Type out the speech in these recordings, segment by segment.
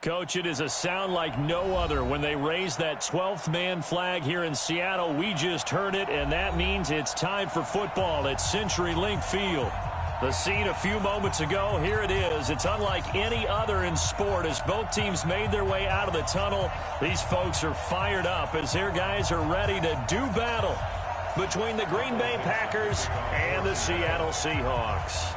Coach, it is a sound like no other when they raise that 12th man flag here in Seattle. We just heard it, and that means it's time for football at CenturyLink Field. The scene a few moments ago, here it is. It's unlike any other in sport as both teams made their way out of the tunnel. These folks are fired up as their guys are ready to do battle between the Green Bay Packers and the Seattle Seahawks.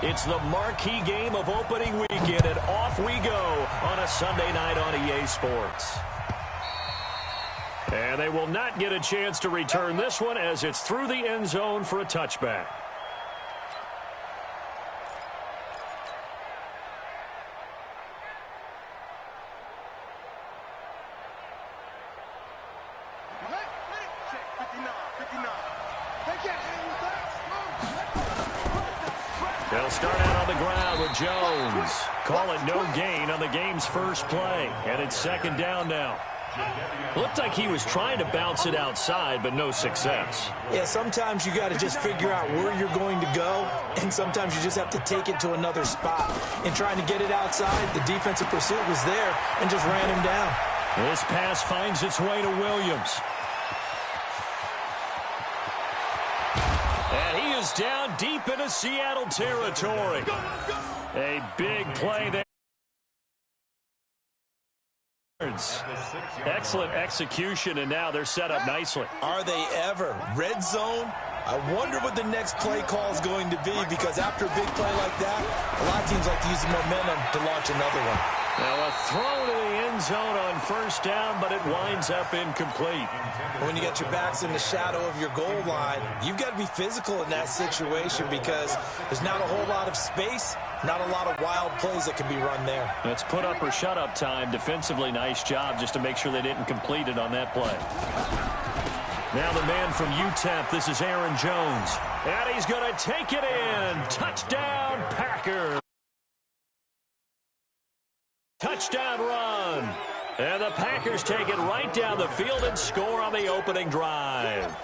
It's the marquee game of opening weekend, and off we go on a Sunday night on EA Sports. And they will not get a chance to return this one as it's through the end zone for a touchback. They'll start out on the ground with Jones. Call it no gain on the game's first play. And it's second down now. Looked like he was trying to bounce it outside, but no success. Yeah, sometimes you got to just figure out where you're going to go, and sometimes you just have to take it to another spot. In trying to get it outside, the defensive pursuit was there and just ran him down. This pass finds its way to Williams. And he is down deep into Seattle territory. A big play there. Excellent execution, and now they're set up nicely. Are they ever? Red zone? I wonder what the next play call is going to be, because after a big play like that, a lot of teams like to use the momentum to launch another one. Now a throw to the end zone on first down, but it winds up incomplete. When you get your backs in the shadow of your goal line, you've got to be physical in that situation because there's not a whole lot of space, not a lot of wild plays that can be run there. It's put up or shut up time. Defensively, nice job just to make sure they didn't complete it on that play. Now the man from UTEP, this is Aaron Jones. And he's going to take it in. Touchdown, Packers. Touchdown run. And the Packers take it right down the field and score on the opening drive.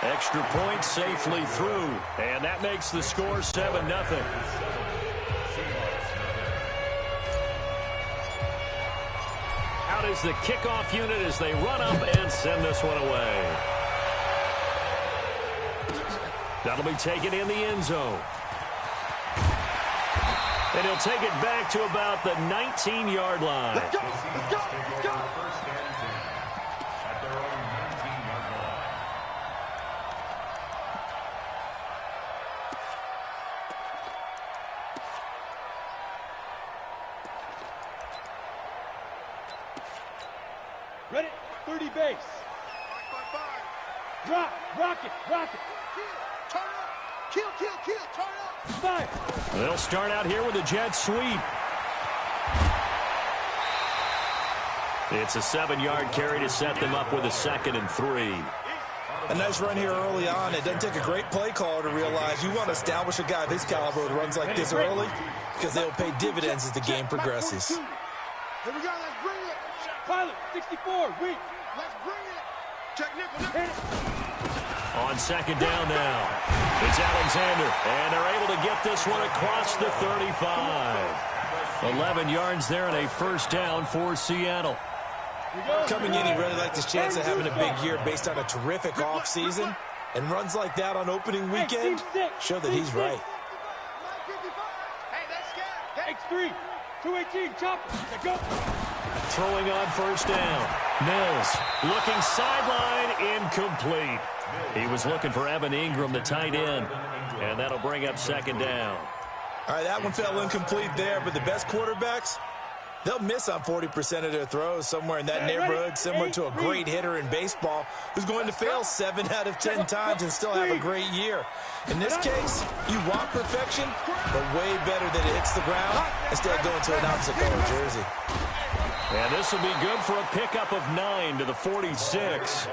Extra point safely through. And that makes the score 7-0. Out is the kickoff unit as they run up and send this one away. That'll be taken in the end zone. And he'll take it back to about the 19-yard line. Let's go, let's go, let's go. Ready, 30 base. Drop, rocket, rocket. Turn up, kill, turn up. Fire. They'll start out here with a jet sweep. It's a 7-yard carry to set them up with a 2nd and 3. A nice run here early on. It doesn't take a great play caller to realize you want to establish a guy of his caliber who runs like this early because they'll pay dividends as the game progresses. Here we go, let's bring it. Pilot, 64, weak. Let's bring it. Check nickel. On second down now, it's Alexander, and they're able to get this one across the 35. 11 yards there and a first down for Seattle. Coming in, he really liked his chance of having a big year based on a terrific offseason, and runs like that on opening weekend show that he's right. Hey, that's good. X3, 218, chopper. Go. Throwing on first down. Mills looking sideline, incomplete. He was looking for Evan Ingram, the tight end, and that'll bring up second down. All right, that one fell incomplete there, but the best quarterbacks, they'll miss on 40% of their throws somewhere in that neighborhood, similar to a great hitter in baseball who's going to fail 7 out of 10 times and still have a great year. In this case, you want perfection, but way better that it hits the ground instead of going to an opposite color jersey. And this will be good for a pickup of 9 to the 46.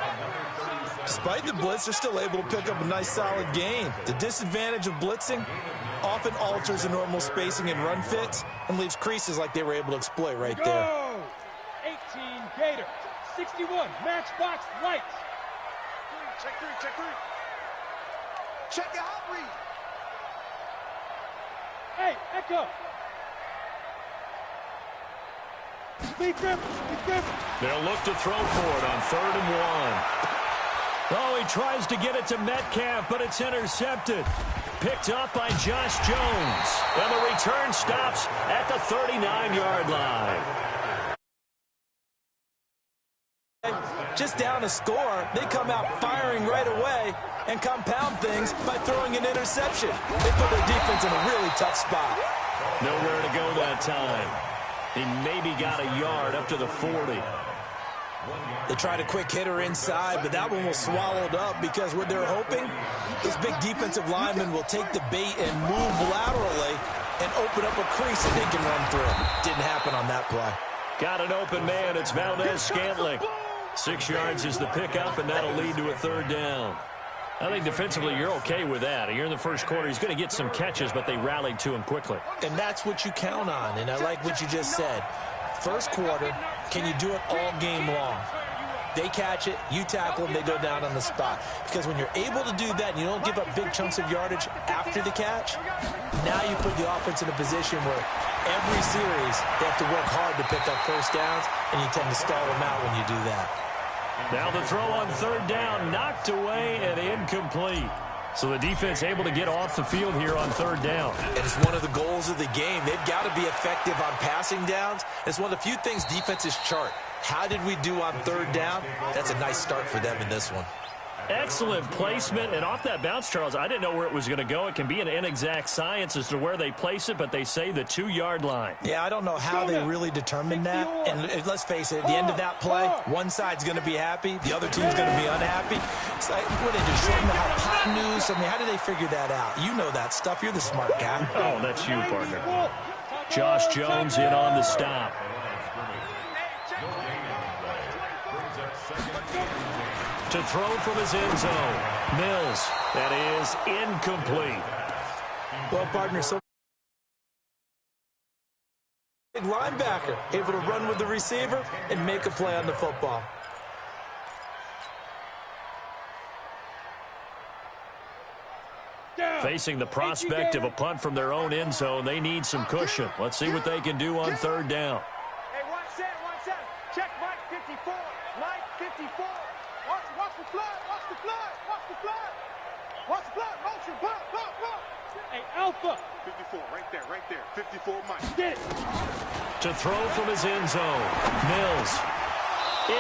Despite the blitz, they're still able to pick up a nice solid gain. The disadvantage of blitzing often alters the normal spacing and run fits and leaves creases like they were able to exploit right there. 18 Gator, 61 matchbox lights. Check three. Check out read. Hey, Echo. Speed grip. They'll look to throw for it on 3rd and 1. Oh, he tries to get it to Metcalf, but it's intercepted. Picked up by Josh Jones. And the return stops at the 39-yard line. Just down a score, they come out firing right away and compound things by throwing an interception. They put their defense in a really tough spot. Nowhere to go that time. He maybe got a yard up to the 40. They tried a quick hitter inside, but that one was swallowed up because what they're hoping, this big defensive lineman will take the bait and move laterally and open up a crease that they can run through. Didn't happen on that play. Got an open man. It's Valdez-Scantling. 6 yards is the pickup, and that'll lead to a 3rd down. I think defensively you're okay with that. Here in the first quarter, he's going to get some catches, but they rallied to him quickly. And that's what you count on, and I like what you just said. First quarter, can you do it all game long? They catch it, you tackle them, they go down on the spot. Because when you're able to do that and you don't give up big chunks of yardage after the catch, now you put the offense in a position where every series they have to work hard to pick up first downs, and you tend to stall them out when you do that. Now the throw on 3rd down, knocked away and incomplete. So the defense able to get off the field here on 3rd down. And it's one of the goals of the game. They've got to be effective on passing downs. It's one of the few things defenses chart. How did we do on 3rd down? That's a nice start for them in this one. Excellent placement, and off that bounce, Charles, I didn't know where it was going to go. It can be an inexact science as to where they place it, but they say the 2-yard line. Yeah, I don't know how they really determined that. And let's face it, at the end of that play, one side's going to be happy, the other team's going to be unhappy. It's like, what did they do, shorten the hypotenuse? I mean, how did they figure that out? You know that stuff. You're the smart guy. Oh, that's you, partner. Josh Jones in on the stop. To throw from his end zone. Mills. That is incomplete. Well, partner, so big linebacker able to run with the receiver and make a play on the football. Facing the prospect of a punt from their own end zone, they need some cushion. Let's see what they can do on 3rd down. Hey, watch that. Check Mike 54. Mike 54. Watch the flood. Motion. Block. Hey, Alpha. 54, right there. 54, Mike. Get it. To throw from his end zone. Mills.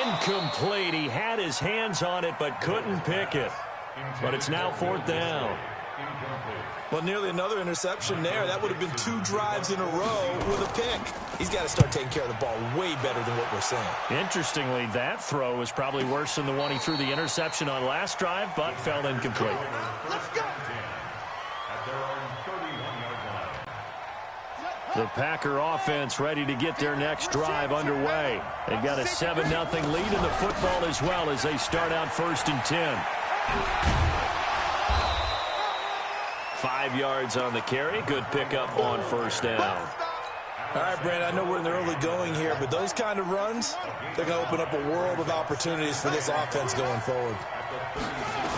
Incomplete. He had his hands on it but couldn't pick it. But it's now 4th down. Well, nearly another interception there. That would have been 2 drives in a row with a pick. He's got to start taking care of the ball way better than what we're seeing. Interestingly, that throw was probably worse than the one he threw the interception on last drive, but fell incomplete. Let's go. The Packer offense ready to get their next drive underway. They've got a 7-0 lead in the football as well as they start out 1st and 10. 5 yards on the carry. Good pickup on 1st down. All right, Brent, I know we're in the early going here, but those kind of runs, they're going to open up a world of opportunities for this offense going forward.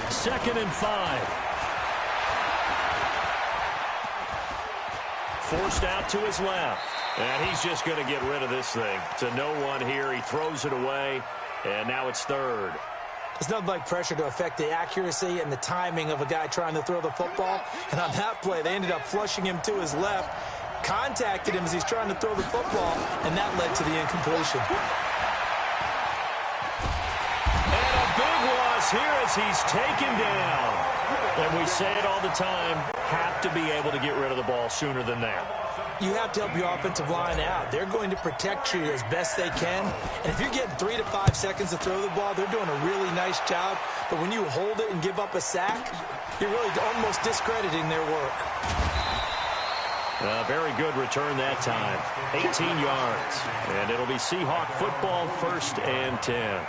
2nd and 5. Forced out to his left. And he's just going to get rid of this thing. To no one here. He throws it away. And now it's 3rd. It's nothing like pressure to affect the accuracy and the timing of a guy trying to throw the football. And on that play, they ended up flushing him to his left, contacted him as he's trying to throw the football, and that led to the incompletion. And a big loss here as he's taken down. And we say it all the time, have to be able to get rid of the ball sooner than that. You have to help your offensive line out. They're going to protect you as best they can. And if you're getting 3 to 5 seconds to throw the ball, they're doing a really nice job. But when you hold it and give up a sack, you're really almost discrediting their work. Very good return that time. 18 yards. And it'll be Seahawk football 1st and 10.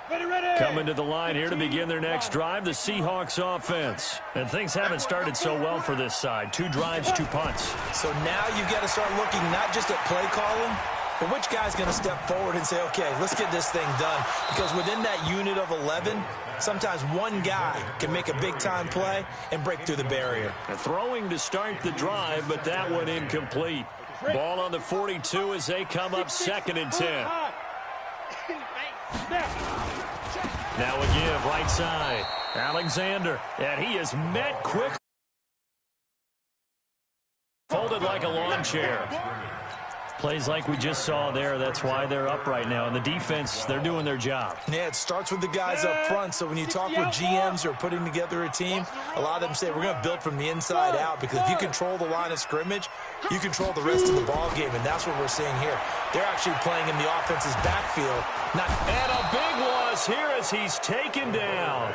Coming to the line here to begin their next drive, the Seahawks offense. And things haven't started so well for this side. 2 drives, 2 punts. So now you've got to start looking not just at play calling, but which guy's going to step forward and say, okay, let's get this thing done. Because within that unit of 11, sometimes one guy can make a big-time play and break through the barrier. Throwing to start the drive, but that one incomplete. Ball on the 42 as they come up 2nd and 10. Now a give, right side. Alexander, and he is met quick. Folded like a lawn chair. Plays like we just saw there. That's why they're up right now. And the defense, they're doing their job. Yeah, it starts with the guys up front. So when you talk with GMs who are putting together a team, a lot of them say we're going to build from the inside out, because if you control the line of scrimmage, you control the rest of the ball game, and that's what we're seeing here. They're actually playing in the offense's backfield. And a big loss here as he's taken down.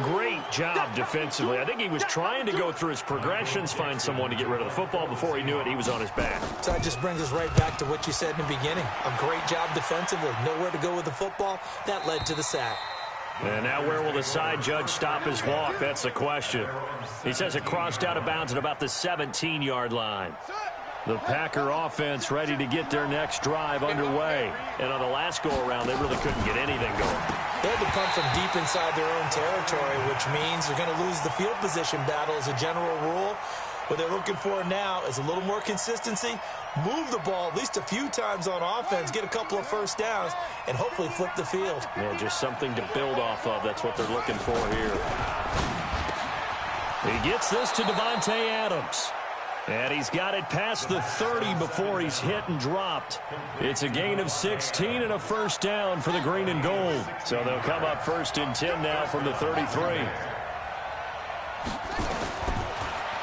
Great job defensively. I think he was trying to go through his progressions, find someone to get rid of the football. Before he knew it, he was on his back. So that just brings us right back to what you said in the beginning. A great job defensively. Nowhere to go with the football. That led to the sack. And now where will the side judge stop his walk? That's the question. He says it crossed out of bounds at about the 17-yard line. The Packer offense ready to get their next drive underway. And on the last go-around, they really couldn't get anything going. They had to punt from deep inside their own territory, which means they're going to lose the field position battle as a general rule. What they're looking for now is a little more consistency, move the ball at least a few times on offense, get a couple of first downs, and hopefully flip the field. Yeah, just something to build off of. That's what they're looking for here. He gets this to Davante Adams. And he's got it past the 30 before he's hit and dropped. It's a gain of 16 and a first down for the green and gold. So they'll come up 1st and 10 now from the 33.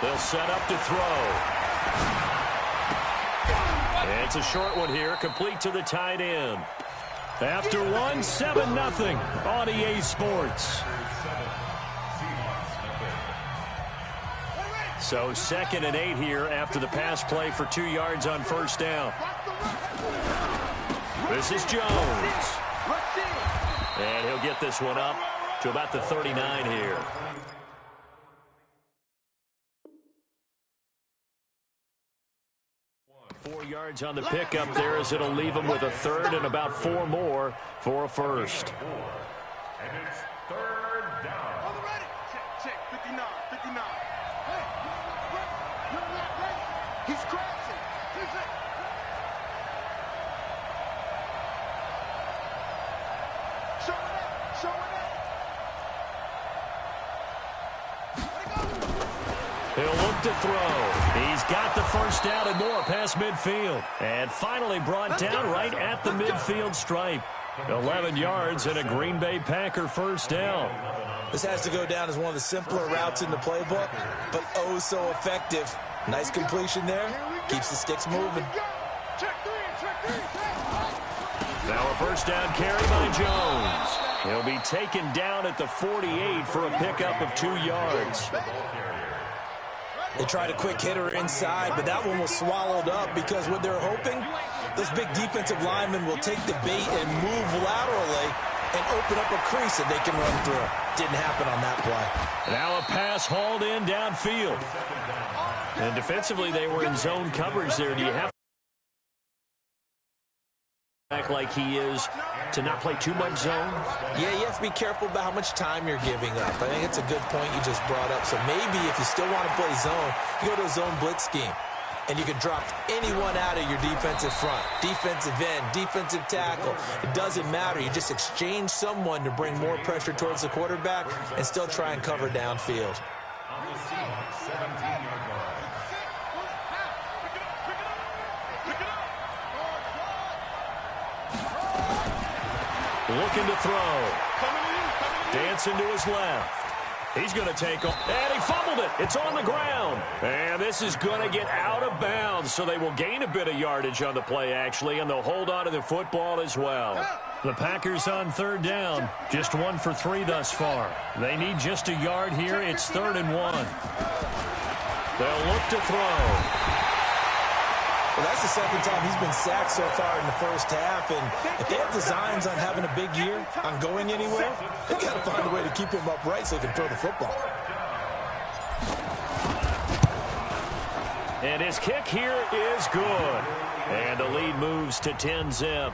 They'll set up to throw. And it's a short one here, complete to the tight end. After one, 7-0 on EA Sports. So 2nd and 8 here after the pass play for 2 yards on first down. This is Jones. And he'll get this one up to about the 39 here. Four yards on the pickup there as it'll leave him with a 3rd and about 4 more for a first. And it's 3rd down. On the ready. Check, 59, 59. He's crashing. Show it up. Show it up. He'll look to throw. He's got the first down and more past midfield. And finally brought down right at the midfield stripe. 11 yards and a Green Bay Packer first down. This has to go down as one of the simpler routes in the playbook, but oh so effective. Nice completion there. Keeps the sticks moving. Now a first down carry by Jones. He'll be taken down at the 48 for a pickup of 2 yards. They tried a quick hitter inside, but that one was swallowed up because what they're hoping, those big defensive linemen will take the bait and move laterally and open up a crease that they can run through. Didn't happen on that play. Now a pass hauled in downfield. And defensively, they were in zone coverage there. Do you have to act like he is to not play too much zone? Yeah, you have to be careful about how much time you're giving up. I think it's a good point you just brought up. So maybe if you still want to play zone, you go to a zone blitz scheme. And you can drop anyone out of your defensive front. Defensive end, defensive tackle. It doesn't matter. You just exchange someone to bring more pressure towards the quarterback and still try and cover downfield. Looking to throw. Dancing to his left. He's going to take off. And he fumbled it. It's on the ground. And this is going to get out of bounds. So they will gain a bit of yardage on the play, actually. And they'll hold on to the football as well. The Packers on 3rd down. Just 1 for 3 thus far. They need just a yard here. It's 3rd and 1. They'll look to throw. Well, that's the second time he's been sacked so far in the first half, and if they have designs on having a big year, on going anywhere, they've got to find a way to keep him upright so he can throw the football. And his kick here is good. And the lead moves to 10-zip.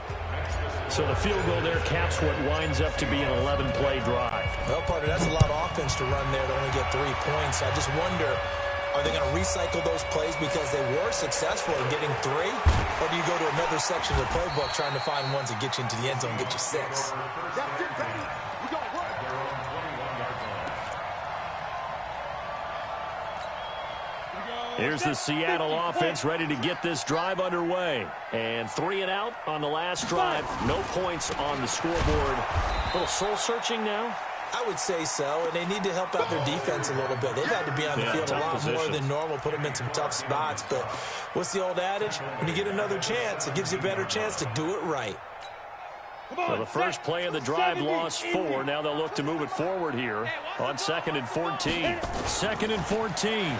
So the field goal there caps what winds up to be an 11-play drive. Well, partner, that's a lot of offense to run there to only get 3 points. I just wonder, are they going to recycle those plays because they were successful in getting 3? Or do you go to another section of the playbook trying to find ones that get you into the end zone and get you 6? Here's the Seattle offense ready to get this drive underway. And 3 and out on the last drive. No points on the scoreboard. A little soul-searching now? I would say so, and they need to help out their defense a little bit. They've had to be on the field a lot more than normal, put them in some tough spots. But what's the old adage? When you get another chance, it gives you a better chance to do it right. So the first play of the drive lost 4. Now they'll look to move it forward here on 2nd and 14. 2nd and 14.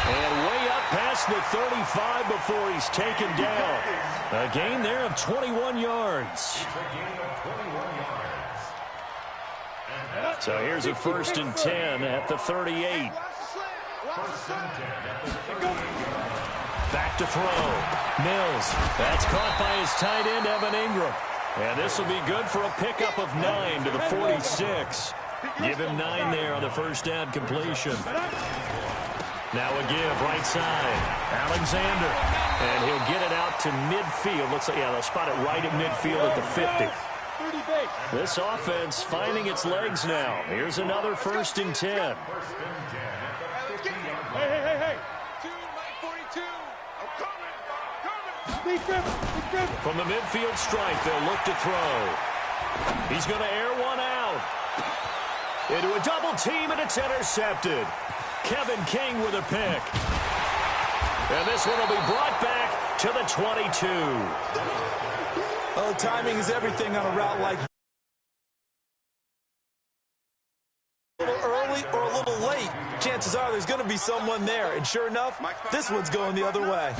And way up past the 35 before he's taken down. A gain there of 21 yards. So here's a 1st and 10 at the 38. Back to throw. Mills. That's caught by his tight end, Evan Ingram. And this will be good for a pickup of 9 to the 46. Give him 9 there on the first down completion. Now a give, right side. Alexander. And he'll get it out to midfield. Looks like, yeah, they'll spot it right at midfield at the 50. This offense finding its legs now. Here's another 1st and 10. Hey. From the midfield stripe, they'll look to throw. He's going to air one out. Into a double team, and it's intercepted. Kevin King with a pick. And this one will be brought back to the 22. Oh, timing is everything on a route like that. A little early or a little late, chances are there's going to be someone there. And sure enough, this one's going the other way.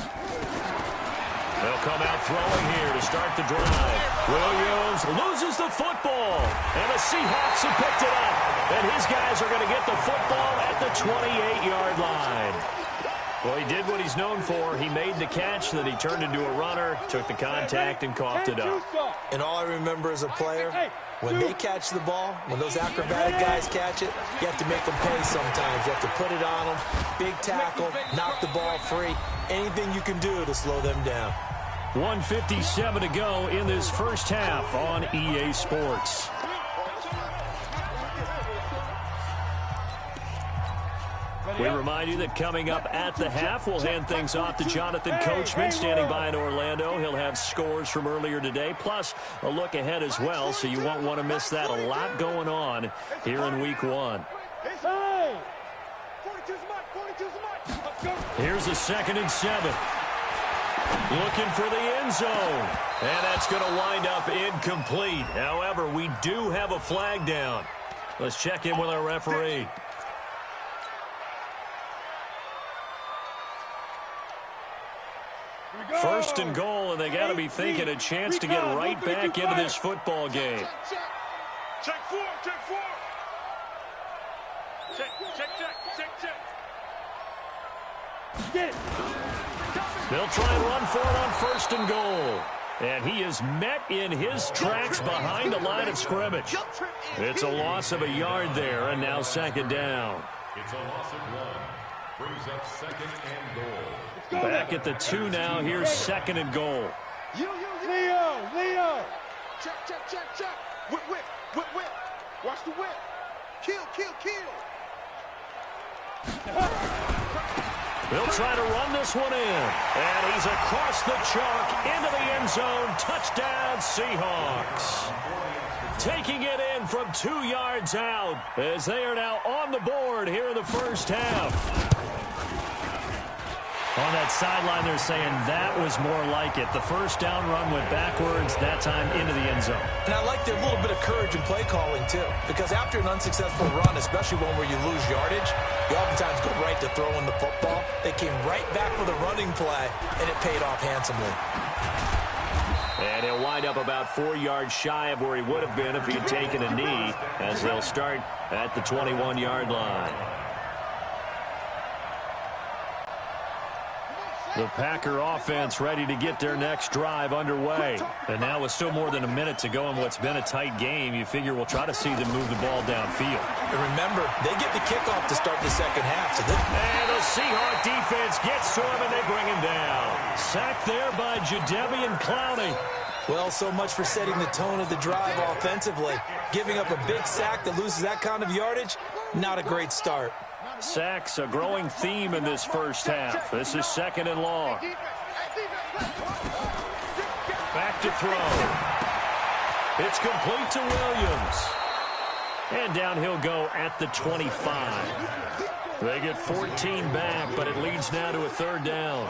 They'll come out throwing here to start the drive. Williams loses the football. And the Seahawks have picked it up. And his guys are going to get the football at the 28-yard line. Well, he did what he's known for. He made the catch, then he turned into a runner, took the contact, and coughed it up. And all I remember as a player, when they catch the ball, when those acrobatic guys catch it, you have to make them pay sometimes. You have to put it on them, big tackle, knock the ball free, anything you can do to slow them down. 1:57 to go in this first half on EA Sports. We remind you that coming up at the half, we'll hand things off to Jonathan Coachman, standing by in Orlando. He'll have scores from earlier today, plus a look ahead as well, so you won't want to miss that. A lot going on here in Week 1. Here's a 2nd and 7. Looking for the end zone. And that's going to wind up incomplete. However, we do have a flag down. Let's check in with our referee. First and goal, and they got to be thinking a chance to get right back into this football game. Check 4. Check. Get it. They'll try and run for it on 1st and goal. And he is met in his tracks behind the line of scrimmage. It's a loss of a yard there, and now 2nd down. It's a loss of 1. Brings up 2nd and goal. Back at the 2 now. Here's 2nd and goal. Leo. Check. Whip. Watch the whip. Kill. They'll try to run this one in. And he's across the chalk into the end zone. Touchdown, Seahawks. Taking it in from 2 yards out as they are now on the board here in the first half. On that sideline, they're saying that was more like it. The first down run went backwards, that time into the end zone. And I like their little bit of courage in play calling, too. Because after an unsuccessful run, especially one where you lose yardage, you oftentimes go right to throwing the football. They came right back with a running play, and it paid off handsomely. And he'll wind up about 4 yards shy of where he would have been if he had taken a knee, as they'll start at the 21-yard line. The Packer offense ready to get their next drive underway. And now with still more than a minute to go in what's been a tight game, you figure we'll try to see them move the ball downfield. And remember, they get the kickoff to start the second half. So and the Seahawks defense gets to him, and they bring him down. Sacked there by Jadeveon Clowney. Well, so much for setting the tone of the drive offensively. Giving up a big sack that loses that kind of yardage, not a great start. Sacks, a growing theme in this first half. This is 2nd and long. Back to throw. It's complete to Williams. And down he'll go at the 25. They get 14 back, but it leads now to a 3rd down.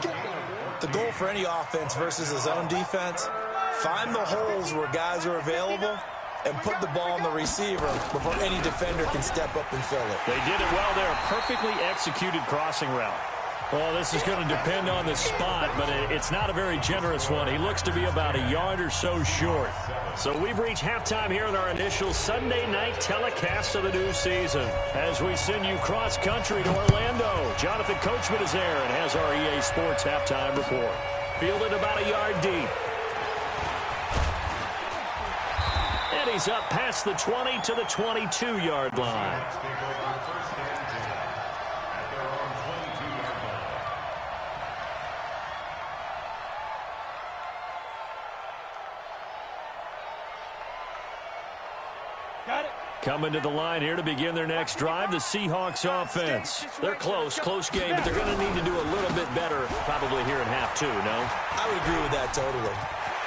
The goal for any offense versus a zone defense, find the holes where guys are available and put the ball on the receiver before any defender can step up and fill it. They did it well there. Perfectly executed crossing route. Well, this is going to depend on the spot, but it's not a very generous one. He looks to be about a yard or so short. So we've reached halftime here in our initial Sunday night telecast of the new season. As we send you cross-country to Orlando, Jonathan Coachman is there and has our EA Sports halftime report. Fielded about a yard deep. And he's up past the 20 to the 22-yard line. Got it. Coming to the line here to begin their next drive, the Seahawks offense. They're close game, but they're going to need to do a little bit better probably here in half 2, no? I would agree with that totally.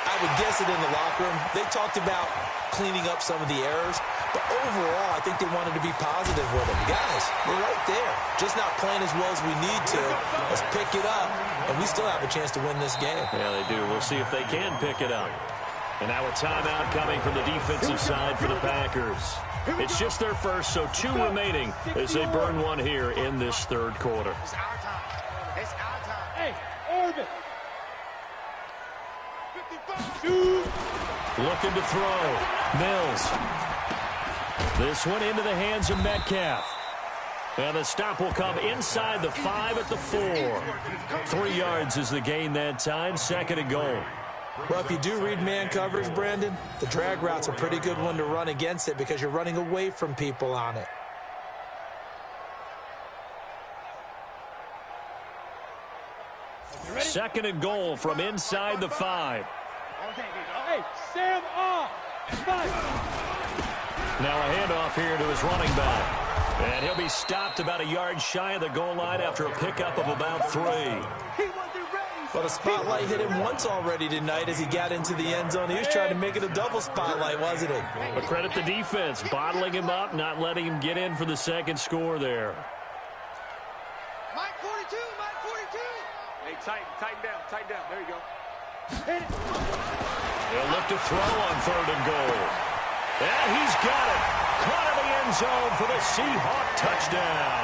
I would guess it in the locker room. They talked about cleaning up some of the errors, but overall, I think they wanted to be positive with them. Guys, we're right there. Just not playing as well as we need to. Let's pick it up, and we still have a chance to win this game. Yeah, they do. We'll see if they can pick it up. And now a timeout coming from the defensive side for the Packers. It's just their first, so 2 remaining as they burn one here in this 3rd quarter. It's our time. It's our time. Hey, Orbit. 55. Looking to throw. Mills. This one into the hands of Metcalf. And the stop will come inside the 5 at the 4. 3 yards is the gain that time. 2nd and goal. Well, if you do read man coverage, Brandon, the drag route's a pretty good one to run against it because you're running away from people on it. Second and goal from inside the 5. Hey, Sam off. Now a handoff here to his running back. And he'll be stopped about a yard shy of the goal line after a pickup of about 3. Well, the spotlight hit him once already tonight as he got into the end zone. He was trying to make it a double spotlight, wasn't he? But credit the defense, bottling him up, not letting him get in for the 2nd score there. Mike 42, Mike 42. Hey, tighten down. There you go. He'll look to throw on 3rd and goal. And he's got it. Caught in the end zone for the Seahawk touchdown.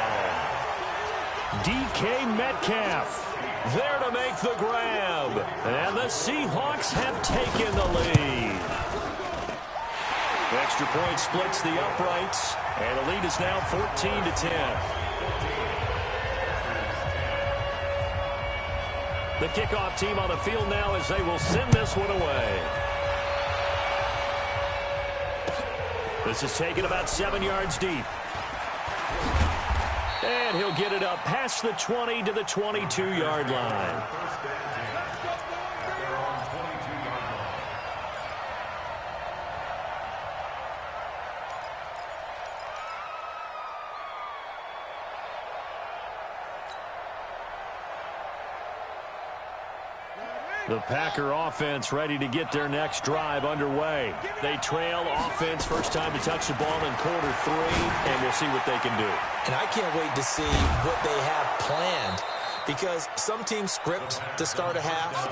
DK Metcalf there to make the grab. And the Seahawks have taken the lead. The extra point splits the uprights. And the lead is now 14-10. The kickoff team on the field now as they will send this one away. This is taken about 7 yards deep. And he'll get it up past the 20 to the 22-yard line. The Packer offense ready to get their next drive underway. They trail offense, first time to touch the ball in quarter 3, and we'll see what they can do. And I can't wait to see what they have planned. because some teams script to start a half.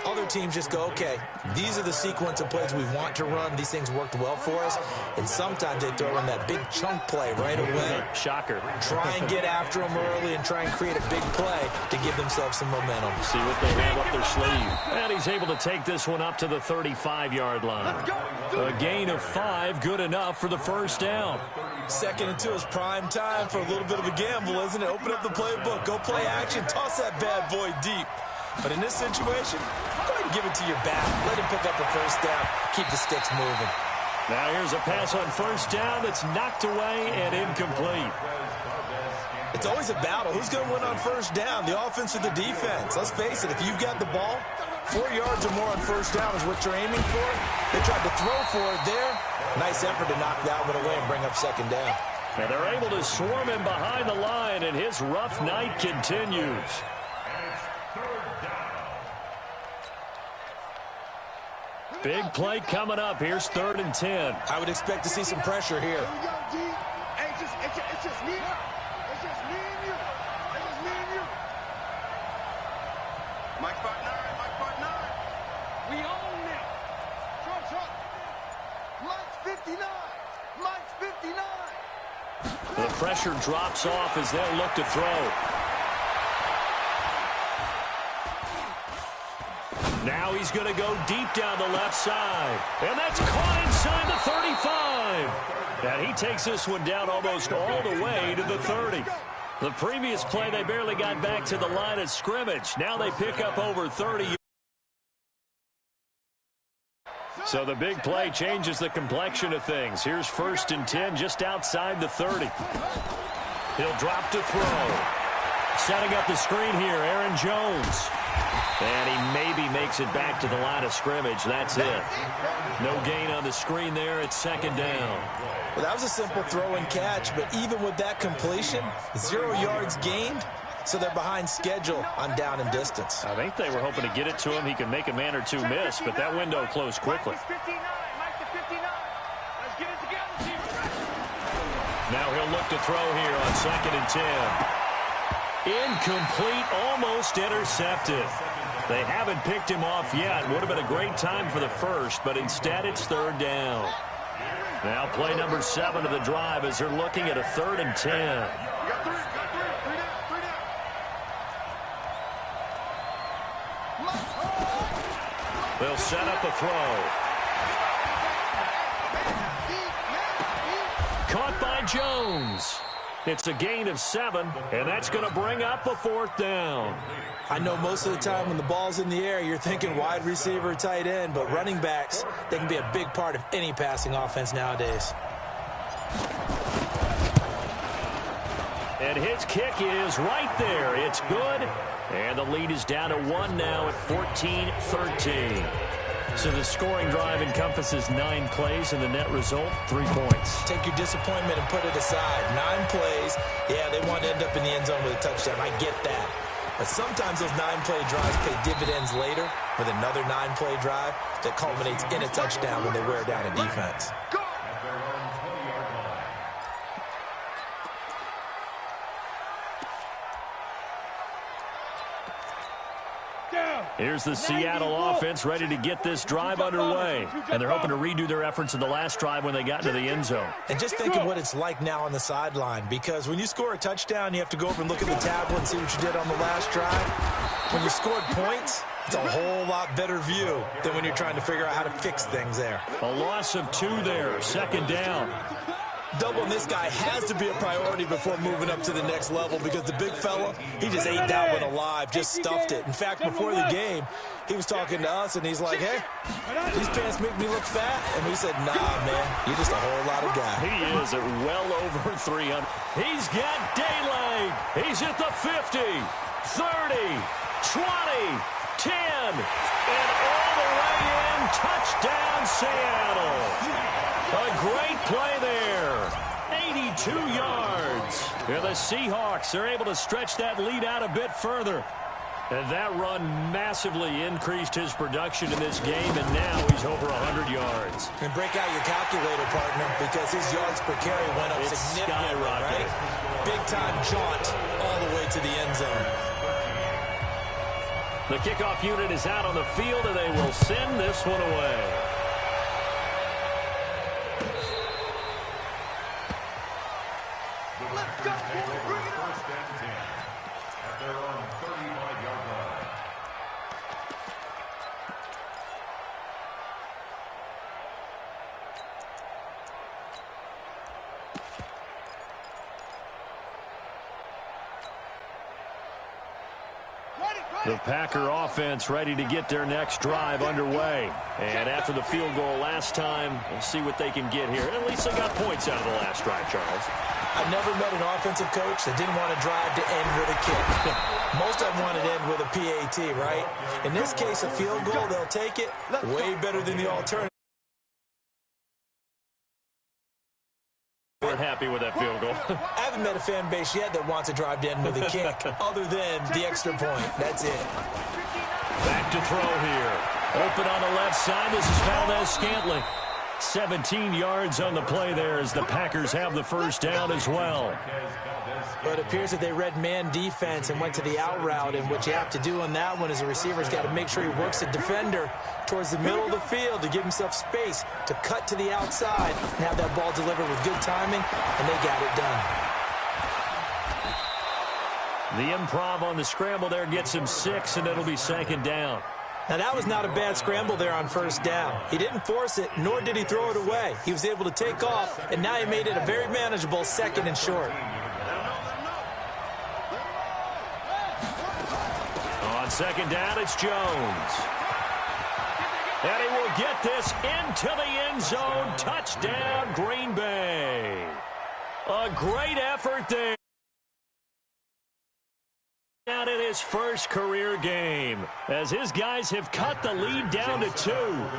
Other teams just go, okay, these are the sequence of plays we want to run. These things worked well for us. And sometimes they throw in that big chunk play right away. Shocker. Try and get after them early and try and create a big play to give themselves some momentum. See what they have up their sleeve. And he's able to take this one up to the 35-yard line. A gain of 5, good enough for the first down. 2nd and 2 is prime time for a little bit of a gamble, isn't it? Open up the playbook, go play action, toss that bad boy deep. But in this situation, go ahead and give it to your back. Let him pick up a first down. Keep the sticks moving. Now here's a pass on first down that's knocked away and incomplete. It's always a battle. Who's going to win on first down, the offense or the defense? Let's face it, if you've got the ball, 4 yards or more on first down is what you're aiming for. They tried to throw for it there. Nice effort to knock that one away and bring up 2nd down. And they're able to swarm him behind the line, and his rough night continues. Big play coming up. Here's 3rd and 10. I would expect to see some pressure here. Here we go, G. Hey, it's just me. It's just me and you. It's just me and you. Mike spot 9. We own it. Trump. Mike's 59. Mike's 59. The pressure drops off as they'll look to throw. Now he's going to go deep down the left side. And that's caught inside the 35. And he takes this one down almost all the way to the 30. The previous play, they barely got back to the line of scrimmage. Now they pick up over 30. So the big play changes the complexion of things. Here's 1st and 10 just outside the 30. He'll drop to throw. Setting up the screen here, Aaron Jones. And he maybe makes it back to the line of scrimmage. That's it. No gain on the screen there. It's 2nd down. Well, that was a simple throw and catch, but even with that completion, 0 yards gained, so they're behind schedule on down and distance. I think they were hoping to get it to him. He could make a man or two miss, but that window closed quickly. Mike to 59. Let's get it together, team. Now he'll look to throw here on 2nd and 10. Incomplete, almost intercepted. They haven't picked him off yet. Would have been a great time for the first, but instead it's 3rd down. Now play number 7 of the drive as they're looking at a 3rd and 10. They'll set up a throw. Caught by Jones. It's a gain of 7, and that's going to bring up a 4th down. I know most of the time when the ball's in the air, you're thinking wide receiver, tight end, but running backs, they can be a big part of any passing offense nowadays. And his kick is right there. It's good. And the lead is down to 1 now at 14-13. So the scoring drive encompasses 9 plays, and the net result, 3 points. Take your disappointment and put it aside. 9 plays. Yeah, they want to end up in the end zone with a touchdown. I get that. But sometimes those 9-play drives pay dividends later with another 9-play drive that culminates in a touchdown when they wear down a defense. Here's the Seattle offense ready to get this drive underway. And they're hoping to redo their efforts in the last drive when they got into the end zone. And just think of what it's like now on the sideline, because when you score a touchdown, you have to go over and look at the tablet and see what you did on the last drive. When you scored points, it's a whole lot better view than when you're trying to figure out how to fix things there. A loss of 2 there, 2nd down. Doubling this guy has to be a priority before moving up to the next level, because the big fella, he just ate that one alive, just stuffed it. In fact, before the game, he was talking to us, and he's like, hey, these pants make me look fat. And we said, nah, man, you're just a whole lot of guy. He is at well over 300. He's got daylight. He's at the 50, 30, 20, 10, and all the way in. Touchdown, Seattle. A great play there. 82 yards. And the Seahawks are able to stretch that lead out a bit further. And that run massively increased his production in this game, and now he's over 100 yards. And break out your calculator, partner, because his yards per carry went up significantly, right? Big-time jaunt all the way to the end zone. The kickoff unit is out on the field, and they will send this one away. Let's go, boy. Bring it on. First and 10 at their own 35-yard line. The Packer offense ready to get their next drive underway. And after the field goal last time, we'll see what they can get here. At least they got points out of the last drive, Charles. I've never met an offensive coach that didn't want to drive to end with a kick. Most of them want to end with a PAT, right? In this case, a field goal, they'll take it. Way better than the alternative. We're happy with that field goal. I haven't met a fan base yet that wants to drive to end with a kick other than the extra point. That's it. Back to throw here. Open on the left side. This is Valdez-Scantling. 17 yards on the play there as the Packers have the first down as well. But it appears that they read man defense and went to the out route, and what you have to do on that one is the receiver's got to make sure he works the defender towards the middle of the field to give himself space to cut to the outside and have that ball delivered with good timing, and they got it done. The improv on the scramble there gets him 6, and it'll be second down. Now, that was not a bad scramble there on first down. He didn't force it, nor did he throw it away. He was able to take off, and now he made it a very manageable second and short. On second down, it's Jones. And he will get this into the end zone. Touchdown, Green Bay. A great effort there. Out in his first career game as his guys have cut the lead down to 2.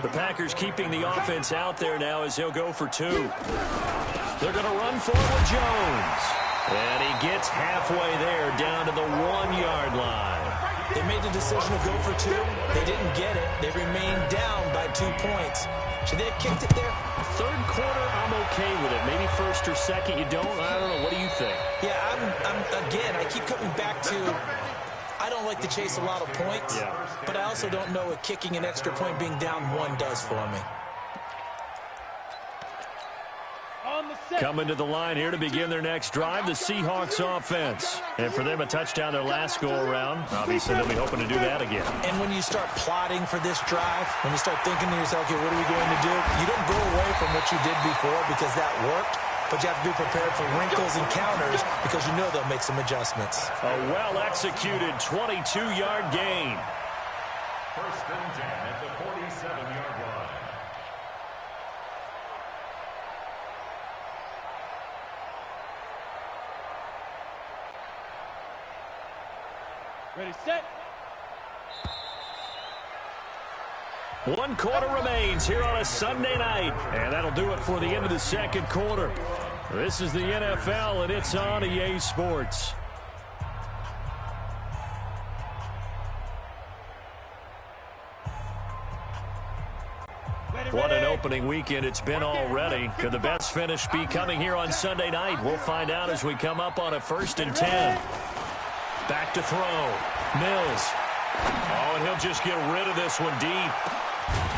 The Packers keeping the offense out there now as he'll go for 2. They're going to run for it with Jones. And he gets halfway there down to the 1-yard line. They made the decision to go for 2. They didn't get it. They remained down by 2 points. Should they have kicked it there? Third quarter, I'm okay with it. Maybe first or second, you don't. I don't know. What do you think? Yeah, again, I keep coming back to I don't like to chase a lot of points, but I also don't know what kicking an extra point being down 1 does for me. Coming to the line here to begin their next drive, the Seahawks offense. And for them, a touchdown their last go-around. Obviously, they'll be hoping to do that again. And when you start plotting for this drive, when you start thinking to yourself, okay, what are we going to do? You don't go away from what you did before because that worked, but you have to be prepared for wrinkles and counters because you know they'll make some adjustments. A well-executed 22-yard gain. First and 10 at the 47-yard line. Ready, set. 1 quarter remains here on a Sunday night. And that'll do it for the end of the second quarter. This is the NFL, and it's on EA Sports. What an opening weekend it's been already. Could the best finish be coming here on Sunday night? We'll find out as we come up on a 1st and 10. Back to throw. Mills. Oh, and he'll just get rid of this one deep.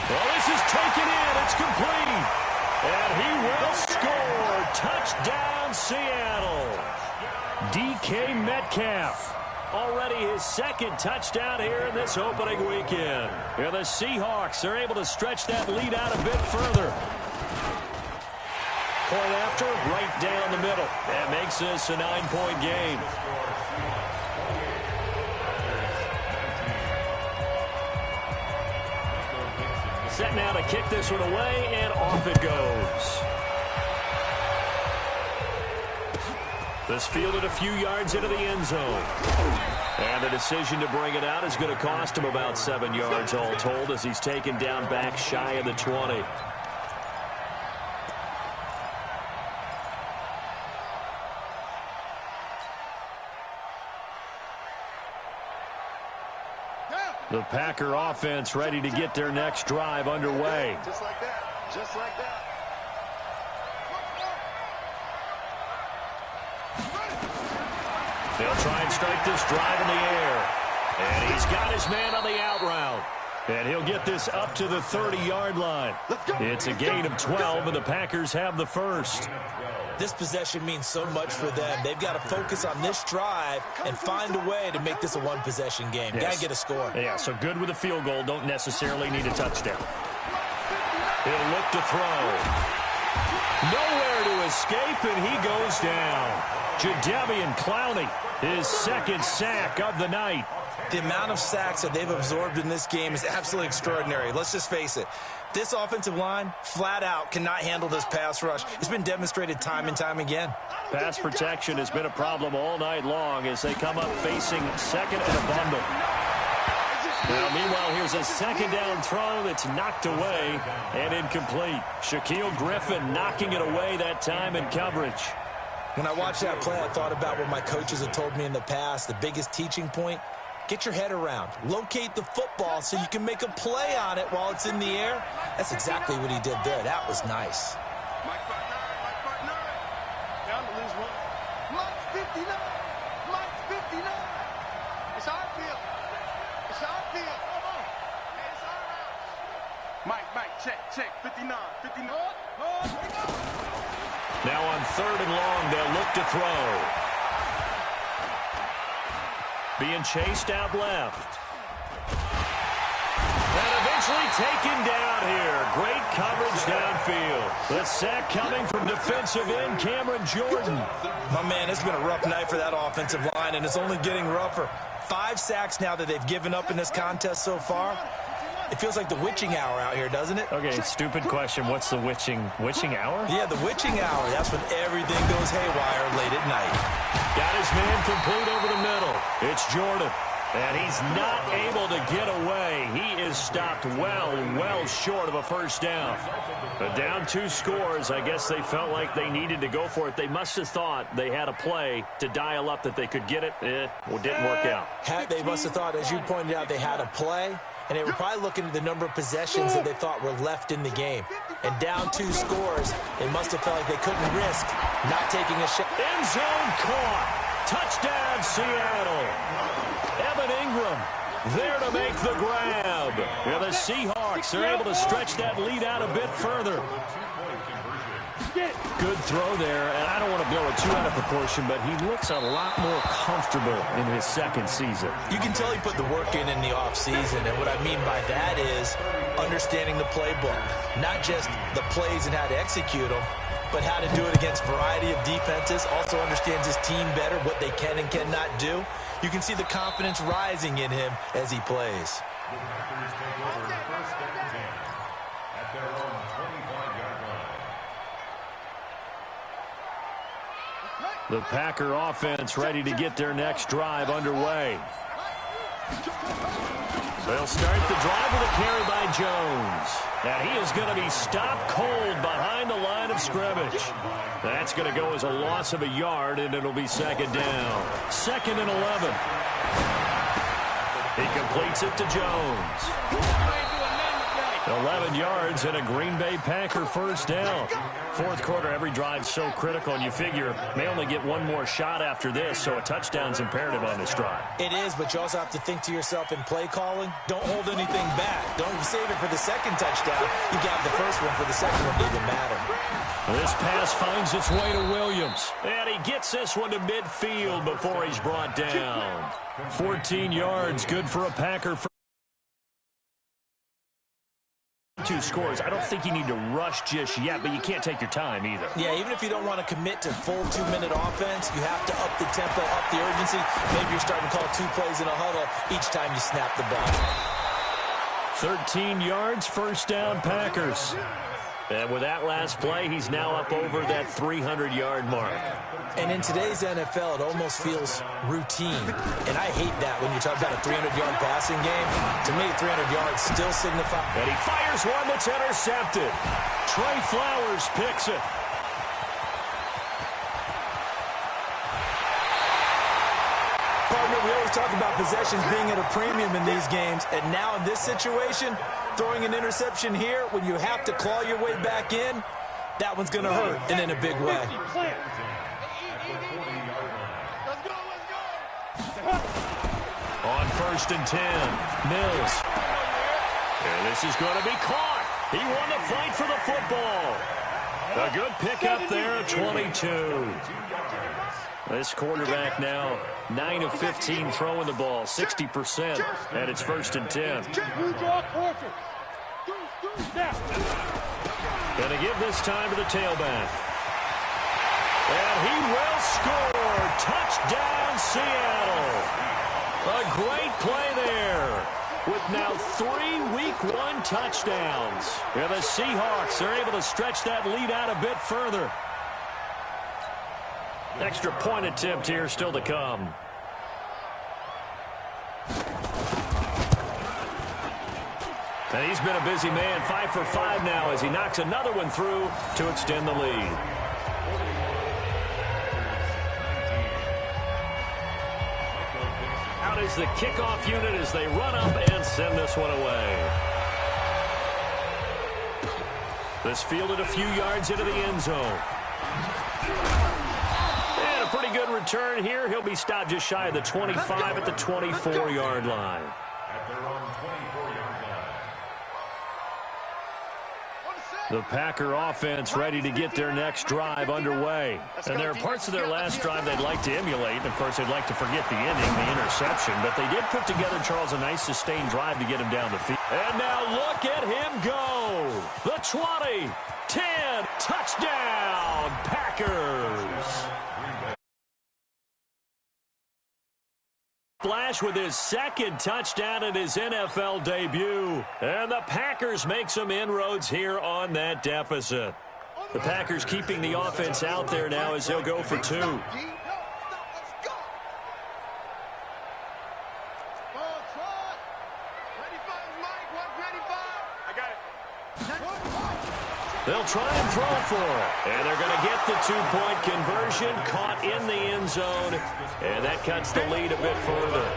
Well, this is taken in. It's complete. And he will score. Touchdown, Seattle. DK Metcalf. Already his 2nd touchdown here in this opening weekend. And the Seahawks are able to stretch that lead out a bit further. Point after, right down the middle. That makes this a 9-point game. Set now to kick this one away, and off it goes. This fielded a few yards into the end zone. And the decision to bring it out is going to cost him about 7 yards all told as he's taken down back shy of the 20. The Packer offense ready to get their next drive underway. Just like that. Just like that. They'll try and strike this drive in the air. And he's got his man on the out route. And he'll get this up to the 30-yard line. It's a gain of 12, and the Packers have the first. This possession means so much for them. They've got to focus on this drive and find a way to make this a one-possession game. Yes. Got to get a score. Yeah, so good with a field goal. Don't necessarily need a touchdown. He'll look to throw. Nowhere to escape, and he goes down. Jadeveon Clowney, his second sack of the night. The amount of sacks that they've absorbed in this game is absolutely extraordinary. Let's just face it. This offensive line, flat out, cannot handle this pass rush. It's been demonstrated time and time again. Pass protection has been a problem all night long as they come up facing second and a bundle. Now, meanwhile, here's a second down throw that's knocked away and incomplete. Shaquille Griffin knocking it away that time in coverage. When I watched that play, I thought about what my coaches have told me in the past. The biggest teaching point, get your head around. Locate the football so you can make a play on it while it's in the air. That's exactly what he did there. That was nice. Mike partner. Down to lose one. Mike's 59. Mike's 59. It's our field. It's our field. Come on. Hey, it's our house. Mike, check. 59. Now on 3rd and long, they'll look to throw. Being chased out left. And eventually taken down here. Great coverage downfield. The sack coming from defensive end Cameron Jordan. My man, it's been a rough night for that offensive line, and it's only getting rougher. 5 sacks now that they've given up in this contest so far. It feels like the witching hour out here, doesn't it? Okay, stupid question. What's the witching hour? Yeah, the witching hour. That's when everything goes haywire late at night. Got his man complete over the middle. It's Jordan. And he's not able to get away. He is stopped well short of a first down. But down 2 scores, I guess they felt like they needed to go for it. They must have thought they had a play to dial up that they could get it. It didn't work out. They must have thought, as you pointed out, they had a play. And they were probably looking at the number of possessions that they thought were left in the game. And down 2 scores, they must have felt like they couldn't risk not taking a shot. End zone caught. Touchdown, Seattle. Evan Ingram there to make the grab. Yeah, the Seahawks are able to stretch that lead out a bit further. Good throw there, and I don't want to blow it too out of proportion, but he looks a lot more comfortable in his second season. You can tell he put the work in the offseason, and what I mean by that is understanding the playbook. Not just the plays and how to execute them, but how to do it against a variety of defenses. Also understands his team better, what they can and cannot do. You can see the confidence rising in him as he plays. The Packer offense ready to get their next drive underway. They'll start the drive with a carry by Jones. And he is going to be stopped cold behind the line of scrimmage. That's going to go as a loss of a yard, and it'll be second down. 2nd and 11. He completes it to Jones. 11 yards and a Green Bay Packer first down. 4th quarter, every drive so critical, and you figure may only get one more shot after this, so a touchdown's imperative on this drive. It is, but you also have to think to yourself in play calling, don't hold anything back. Don't save it for the second touchdown. You got the first one for the second one to even matter. This pass finds its way to Williams, and he gets this one to midfield before he's brought down. 14 yards, good for a Packer. 2 scores. I don't think you need to rush just yet, but you can't take your time either. Yeah, even if you don't want to commit to full 2-minute offense, you have to up the tempo, up the urgency. Maybe you're starting to call 2 plays in a huddle each time you snap the ball. 13 yards, first down, Packers. And with that last play, he's now up over that 300-yard mark. And in today's NFL, it almost feels routine. And I hate that when you talk about a 300-yard passing game. To me, 300 yards still signify. And he fires one that's intercepted. Trey Flowers picks it. Partner, we always talk about possessions being at a premium in these games. And now in this situation, throwing an interception here when you have to claw your way back in, that one's going to hurt, and in a big way. On 1st and 10, Mills. And this is going to be caught. He won the fight for the football. A good pickup there, 22. This quarterback now 9 of 15 throwing the ball, 60%, and it's 1st and 10. Going to give this time to the tailback. And he will score. Touchdown, Seattle. A great play there. With now 3 Week 1 touchdowns. Yeah, the Seahawks are able to stretch that lead out a bit further. Extra point attempt here still to come. And he's been a busy man, 5 for 5 now as he knocks another one through to extend the lead. Out is the kickoff unit as they run up and send this one away. This fielded a few yards into the end zone. And a pretty good return here. He'll be stopped just shy of the 25 at the 24-yard line. At their own 24-yard line. The Packer offense ready to get their next drive underway. And there are parts of their last drive they'd like to emulate. And, of course, they'd like to forget the ending, the interception. But they did put together, Charles, a nice sustained drive to get him down the field. And now look at him go. The 20, 10, touchdown, Packers. Flash with his second touchdown in his NFL debut. And the Packers make some inroads here on that deficit. The Packers keeping the offense out there now as they'll go for 2. They'll try and throw for it. And they're going to get the 2-point conversion, caught in the end zone. And that cuts the lead a bit further.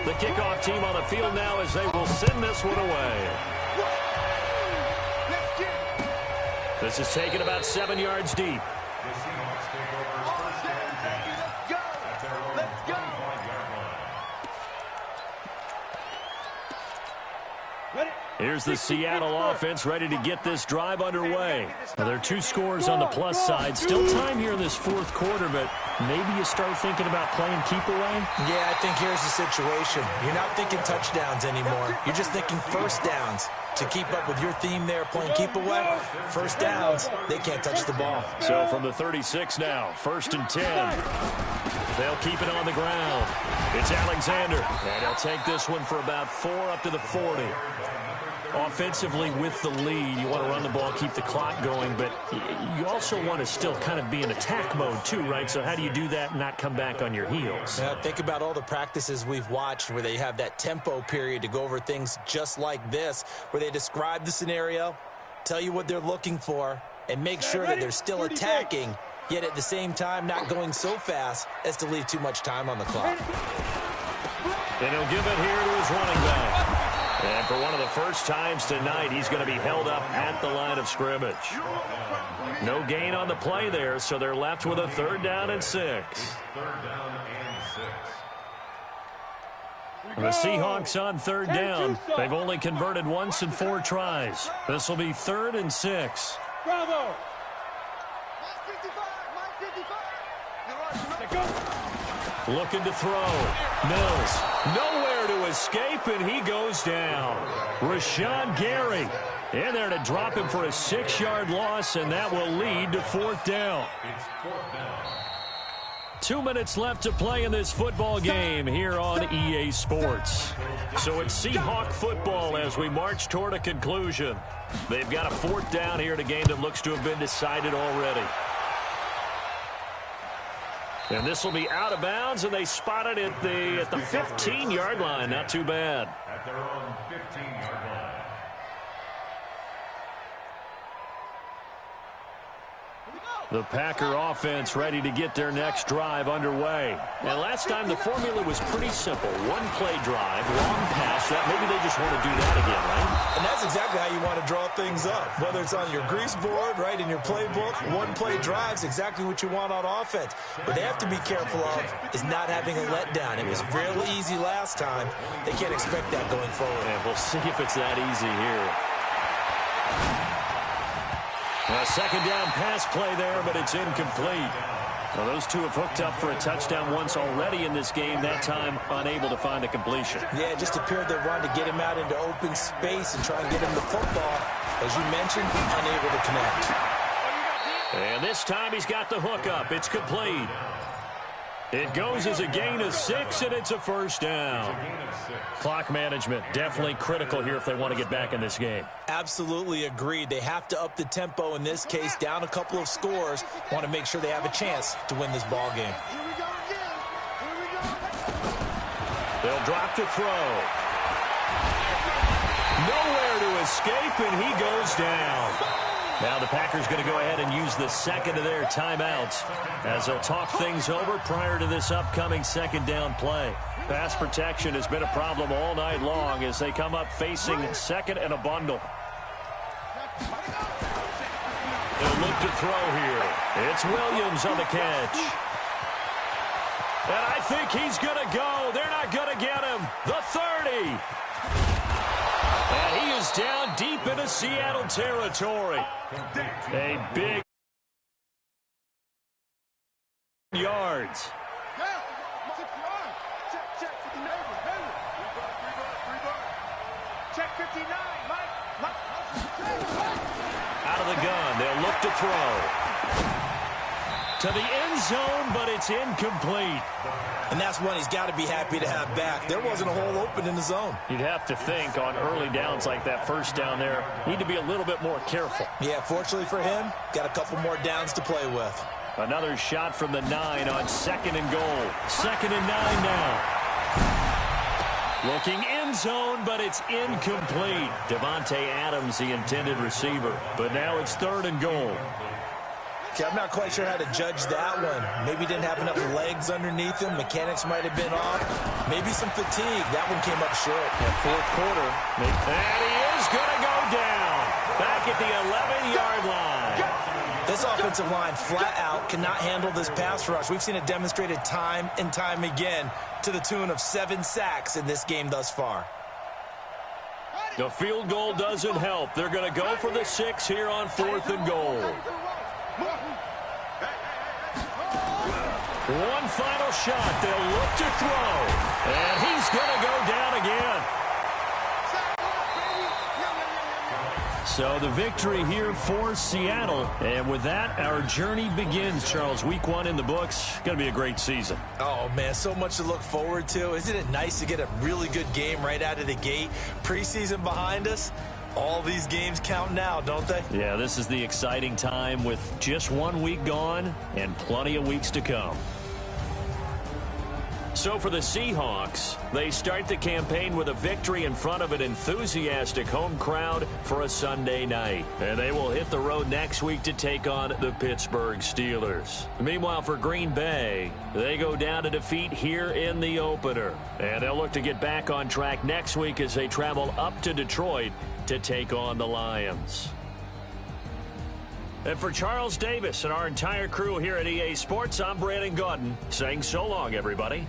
The kickoff team on the field now as they will send this one away. This is taken about 7 yards deep. Here's the Seattle offense ready to get this drive underway. Now, there are 2 scores on the plus side. Still time here in this 4th quarter, but maybe you start thinking about playing keep away? Yeah, I think here's the situation. You're not thinking touchdowns anymore. You're just thinking first downs. To keep up with your theme there, playing keep away, first downs, they can't touch the ball. So from the 36 now, 1st and 10. They'll keep it on the ground. It's Alexander, and he'll take this one for about 4 up to the 40. Offensively with the lead, you want to run the ball, keep the clock going, but you also want to still kind of be in attack mode too, right? So how do you do that and not come back on your heels? Think about all the practices we've watched where they have that tempo period to go over things just like this, where they describe the scenario, tell you what they're looking for, and make sure that they're still attacking, yet at the same time not going so fast as to leave too much time on the clock. And he'll give it here to his running back. And for one of the first times tonight, he's going to be held up at the line of scrimmage. No gain on the play there, so they're left with a 3rd down and 6. 3rd down and 6. The Seahawks on 3rd down. They've only converted once in 4 tries. This will be 3rd and 6. Bravo! Looking to throw. Mills. Nowhere to escape, and he goes down. Rashawn Gary in there to drop him for a 6-yard loss, and that will lead to 4th down. It's 4th down. 2 minutes left to play in this football game here on EA Sports. So it's Seahawk football as we march toward a conclusion. They've got a 4th down here in a game that looks to have been decided already. And this will be out of bounds, and they spot it at the 15-yard line. Not too bad. At their own 15-yard line. Here we go. The Packer offense ready to get their next drive underway. And last time the formula was pretty simple. One-play drive, long pass. That maybe they just want to do that again, right? And that's exactly how you want to draw things up. Whether it's on your grease board, right, in your playbook, one-play drive's exactly what you want on offense. What they have to be careful of is not having a letdown. It was real easy last time. They can't expect that going forward. And we'll see if it's that easy here. A second down pass play there, but it's incomplete. Well, those two have hooked up for a touchdown once already in this game, that time unable to find a completion. Yeah, it just appeared they wanted to get him out into open space and try and get him the football. As you mentioned, unable to connect. And this time he's got the hook up. It's complete. It goes as a gain of 6, and it's a first down. Clock management definitely critical here if they want to get back in this game. Absolutely agreed. They have to up the tempo in this case, down a couple of scores. Want to make sure they have a chance to win this ball game. Here we go again. Here we go. They'll drop to throw. Nowhere to escape, and he goes down. Now the Packers going to go ahead and use the second of their timeouts as they'll talk things over prior to this upcoming second down play. Pass protection has been a problem all night long as they come up facing second and a bundle. They'll look to throw here. It's Williams on the catch. And I think he's going to go. They're not going to get him. The 30. And he is down deep into Seattle territory. A big yards. Check 59, Mike. Out of the gun, they'll look to throw. To the end zone, but it's incomplete. And that's one he's got to be happy to have back. There wasn't a hole open in the zone. You'd have to think on early downs like that first down there, need to be a little bit more careful. Yeah, fortunately for him, got a couple more downs to play with. Another shot from the 9 on second and goal. 2nd and 9 now. Looking end zone, but it's incomplete. Devontae Adams, the intended receiver. But now it's 3rd and goal. Okay, I'm not quite sure how to judge that one. Maybe didn't have enough legs underneath him. Mechanics might have been off. Maybe some fatigue. That one came up short. At fourth quarter. And he is going to go down. Back at the 11-yard line. This offensive line flat out cannot handle this pass rush. We've seen it demonstrated time and time again to the tune of 7 sacks in this game thus far. The field goal doesn't help. They're going to go for the 6 here on 4th and goal. One final shot. They'll look to throw. And he's going to go down again. So the victory here for Seattle. And with that, our journey begins, Charles. Week 1 in the books. Going to be a great season. Oh, man, so much to look forward to. Isn't it nice to get a really good game right out of the gate? Preseason behind us. All these games count now, don't they? Yeah, this is the exciting time with just 1 week gone and plenty of weeks to come. So for the Seahawks, they start the campaign with a victory in front of an enthusiastic home crowd for a Sunday night. And they will hit the road next week to take on the Pittsburgh Steelers. Meanwhile, for Green Bay, they go down to defeat here in the opener. And they'll look to get back on track next week as they travel up to Detroit to take on the Lions. And for Charles Davis and our entire crew here at EA Sports, I'm Brandon Gaudin saying so long, everybody.